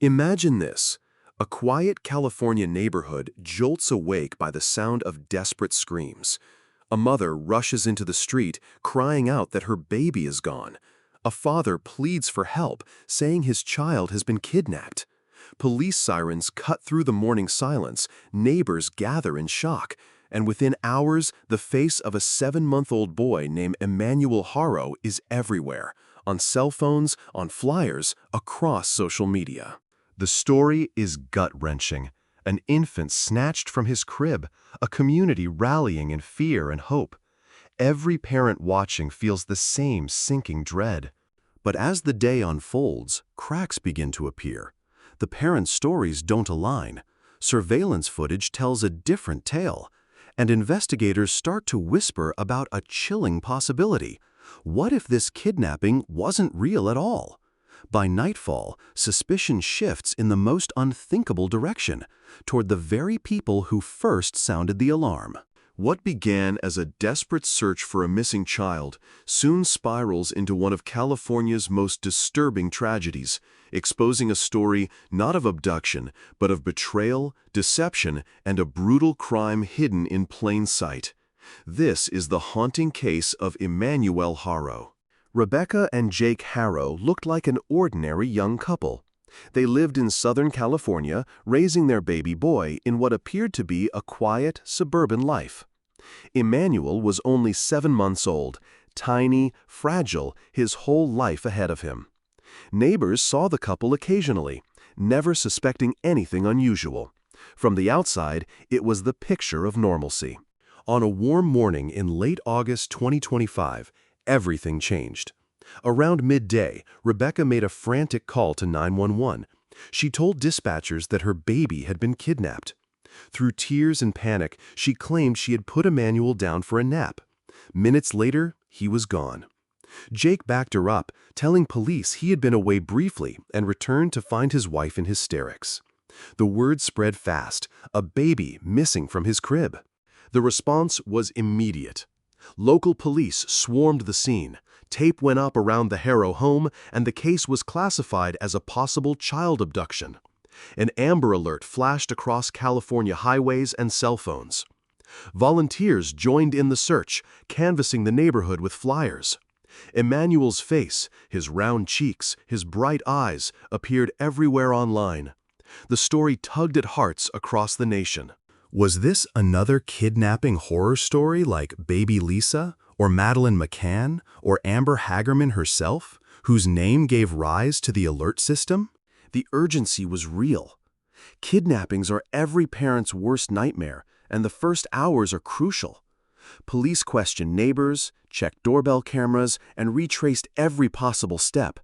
Imagine this. A quiet California neighborhood jolts awake by the sound of desperate screams. A mother rushes into the street, crying out that her baby is gone. A father pleads for help, saying his child has been kidnapped. Police sirens cut through the morning silence, neighbors gather in shock, and within hours, the face of a 7-month-old boy named Emmanuel Haro is everywhere, on cell phones, on flyers, across social media. The story is gut-wrenching. An infant snatched from his crib, a community rallying in fear and hope. Every parent watching feels the same sinking dread. But as the day unfolds, cracks begin to appear. The parents' stories don't align. Surveillance footage tells a different tale. And investigators start to whisper about a chilling possibility. What if this kidnapping wasn't real at all? By nightfall, suspicion shifts in the most unthinkable direction, toward the very people who first sounded the alarm. What began as a desperate search for a missing child soon spirals into one of California's most disturbing tragedies, exposing a story not of abduction, but of betrayal, deception, and a brutal crime hidden in plain sight. This is the haunting case of Emmanuel Haro. Rebecca and Jake Haro looked like an ordinary young couple. They lived in Southern California, raising their baby boy in what appeared to be a quiet, suburban life. Emmanuel was only 7 months old, tiny, fragile, his whole life ahead of him. Neighbors saw the couple occasionally, never suspecting anything unusual. From the outside, it was the picture of normalcy. On a warm morning in late August 2025, everything changed. Around midday, Rebecca made a frantic call to 911. She told dispatchers that her baby had been kidnapped. Through tears and panic, she claimed she had put Emmanuel down for a nap. Minutes later, he was gone. Jake backed her up, telling police he had been away briefly and returned to find his wife in hysterics. The word spread fast, a baby missing from his crib. The response was immediate. Local police swarmed the scene. Tape went up around the Haro home, and the case was classified as a possible child abduction. An Amber Alert flashed across California highways and cell phones. Volunteers joined in the search, canvassing the neighborhood with flyers. Emmanuel's face, his round cheeks, his bright eyes, appeared everywhere online. The story tugged at hearts across the nation. Was this another kidnapping horror story like Baby Lisa, or Madeleine McCann, or Amber Hagerman herself, whose name gave rise to the alert system? The urgency was real. Kidnappings are every parent's worst nightmare, and the first hours are crucial. Police questioned neighbors, checked doorbell cameras, and retraced every possible step.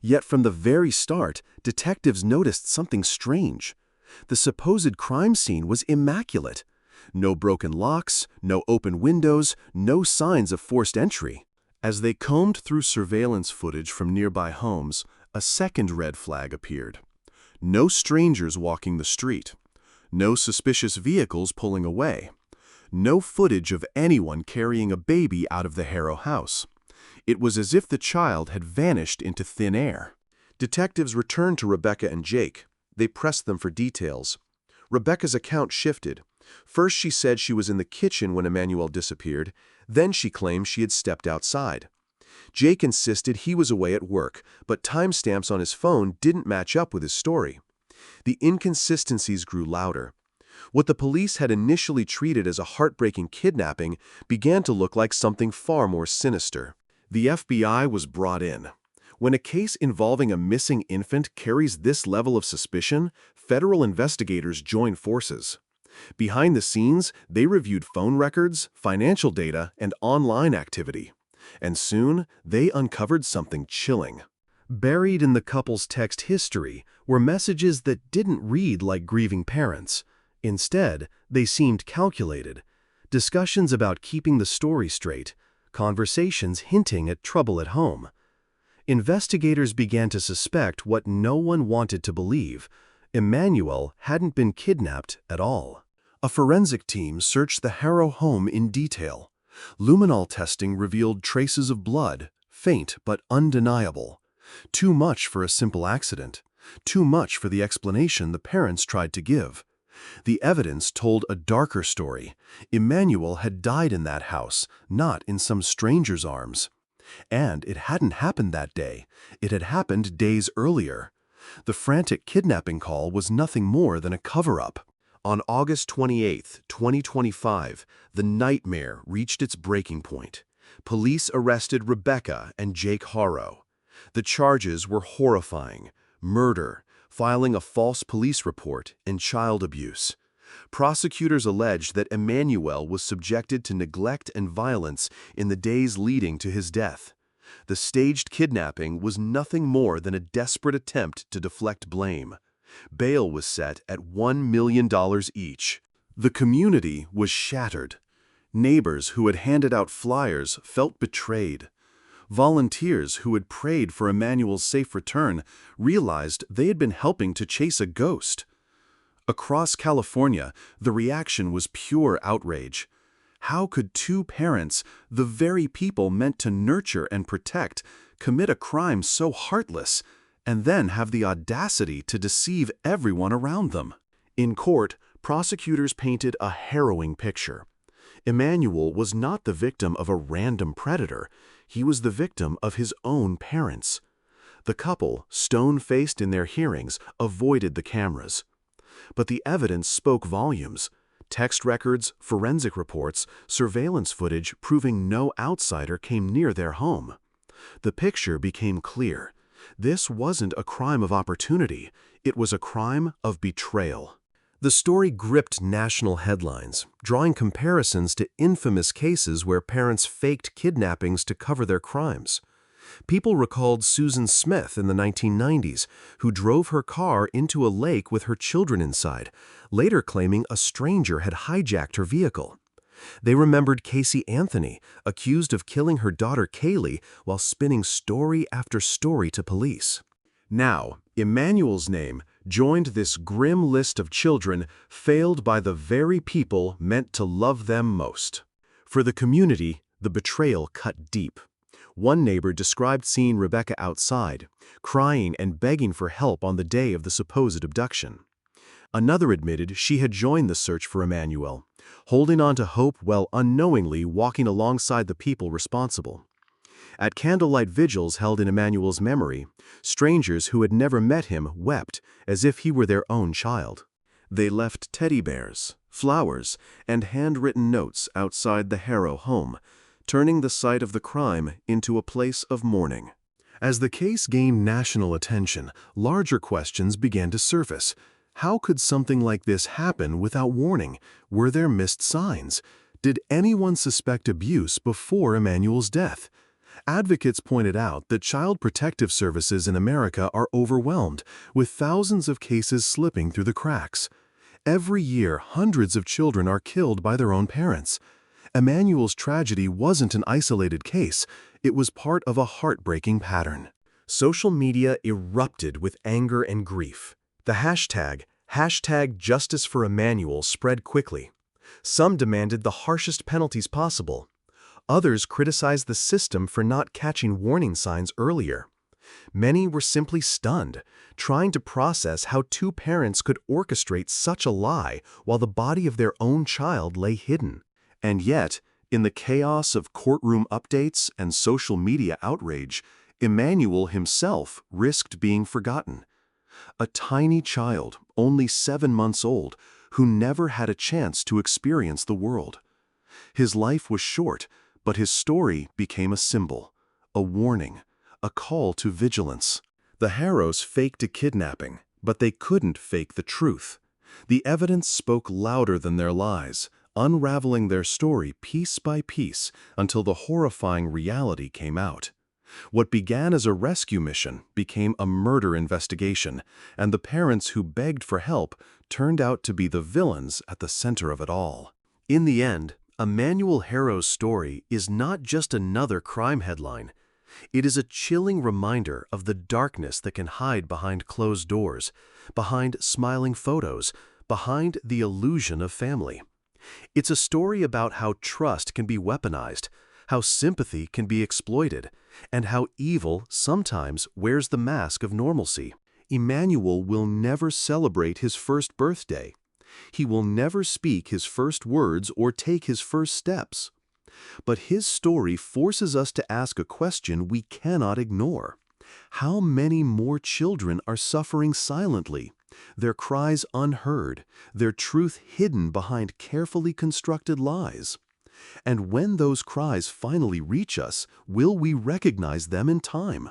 Yet from the very start, detectives noticed something strange. The supposed crime scene was immaculate. No broken locks, no open windows, no signs of forced entry. As they combed through surveillance footage from nearby homes, a second red flag appeared. No strangers walking the street. No suspicious vehicles pulling away. No footage of anyone carrying a baby out of the Haro house. It was as if the child had vanished into thin air. Detectives returned to Rebecca and Jake. They pressed them for details. Rebecca's account shifted. First she said she was in the kitchen when Emmanuel disappeared, then she claimed she had stepped outside. Jake insisted he was away at work, but timestamps on his phone didn't match up with his story. The inconsistencies grew louder. What the police had initially treated as a heartbreaking kidnapping began to look like something far more sinister. The FBI was brought in. When a case involving a missing infant carries this level of suspicion, federal investigators join forces. Behind the scenes, they reviewed phone records, financial data, and online activity. And soon, they uncovered something chilling. Buried in the couple's text history were messages that didn't read like grieving parents. Instead, they seemed calculated. Discussions about keeping the story straight, conversations hinting at trouble at home. Investigators began to suspect what no one wanted to believe. Emmanuel hadn't been kidnapped at all. A forensic team searched the Haro home in detail. Luminol testing revealed traces of blood, faint but undeniable. Too much for a simple accident. Too much for the explanation the parents tried to give. The evidence told a darker story. Emmanuel had died in that house, not in some stranger's arms. And it hadn't happened that day. It had happened days earlier. The frantic kidnapping call was nothing more than a cover-up. On August 28, 2025, the nightmare reached its breaking point. Police arrested Rebecca and Jake Haro. The charges were horrifying: murder, filing a false police report, and child abuse. Prosecutors alleged that Emmanuel was subjected to neglect and violence in the days leading to his death. The staged kidnapping was nothing more than a desperate attempt to deflect blame. Bail was set at $1 million each. The community was shattered. Neighbors who had handed out flyers felt betrayed. Volunteers who had prayed for Emmanuel's safe return realized they had been helping to chase a ghost. Across California, the reaction was pure outrage. How could two parents, the very people meant to nurture and protect, commit a crime so heartless, and then have the audacity to deceive everyone around them? In court, prosecutors painted a harrowing picture. Emmanuel was not the victim of a random predator. He was the victim of his own parents. The couple, stone-faced in their hearings, avoided the cameras. But the evidence spoke volumes. Text records, forensic reports, surveillance footage proving no outsider came near their home. The picture became clear. This wasn't a crime of opportunity. It was a crime of betrayal. The story gripped national headlines, drawing comparisons to infamous cases where parents faked kidnappings to cover their crimes. People recalled Susan Smith in the 1990s, who drove her car into a lake with her children inside, later claiming a stranger had hijacked her vehicle. They remembered Casey Anthony, accused of killing her daughter Kaylee while spinning story after story to police. Now, Emmanuel's name joined this grim list of children failed by the very people meant to love them most. For the community, the betrayal cut deep. One neighbor described seeing Rebecca outside, crying and begging for help on the day of the supposed abduction. Another admitted she had joined the search for Emmanuel, holding on to hope while unknowingly walking alongside the people responsible. At candlelight vigils held in Emmanuel's memory, strangers who had never met him wept as if he were their own child. They left teddy bears, flowers, and handwritten notes outside the Haro home, turning the site of the crime into a place of mourning. As the case gained national attention, larger questions began to surface. How could something like this happen without warning? Were there missed signs? Did anyone suspect abuse before Emmanuel's death? Advocates pointed out that child protective services in America are overwhelmed, with thousands of cases slipping through the cracks. Every year, hundreds of children are killed by their own parents. Emmanuel's tragedy wasn't an isolated case. It was part of a heartbreaking pattern. Social media erupted with anger and grief. The hashtag #JusticeForEmmanuel spread quickly. Some demanded the harshest penalties possible. Others criticized the system for not catching warning signs earlier. Many were simply stunned, trying to process how two parents could orchestrate such a lie while the body of their own child lay hidden. And yet, in the chaos of courtroom updates and social media outrage, Emmanuel himself risked being forgotten. A tiny child, only 7 months old, who never had a chance to experience the world. His life was short, but his story became a symbol, a warning, a call to vigilance. The Haros faked a kidnapping, but they couldn't fake the truth. The evidence spoke louder than their lies, unraveling their story piece by piece until the horrifying reality came out. What began as a rescue mission became a murder investigation, and the parents who begged for help turned out to be the villains at the center of it all. In the end, Emmanuel Haro's story is not just another crime headline. It is a chilling reminder of the darkness that can hide behind closed doors, behind smiling photos, behind the illusion of family. It's a story about how trust can be weaponized, how sympathy can be exploited, and how evil sometimes wears the mask of normalcy. Emmanuel will never celebrate his first birthday. He will never speak his first words or take his first steps. But his story forces us to ask a question we cannot ignore. How many more children are suffering silently, their cries unheard, their truth hidden behind carefully constructed lies? And when those cries finally reach us, will we recognize them in time?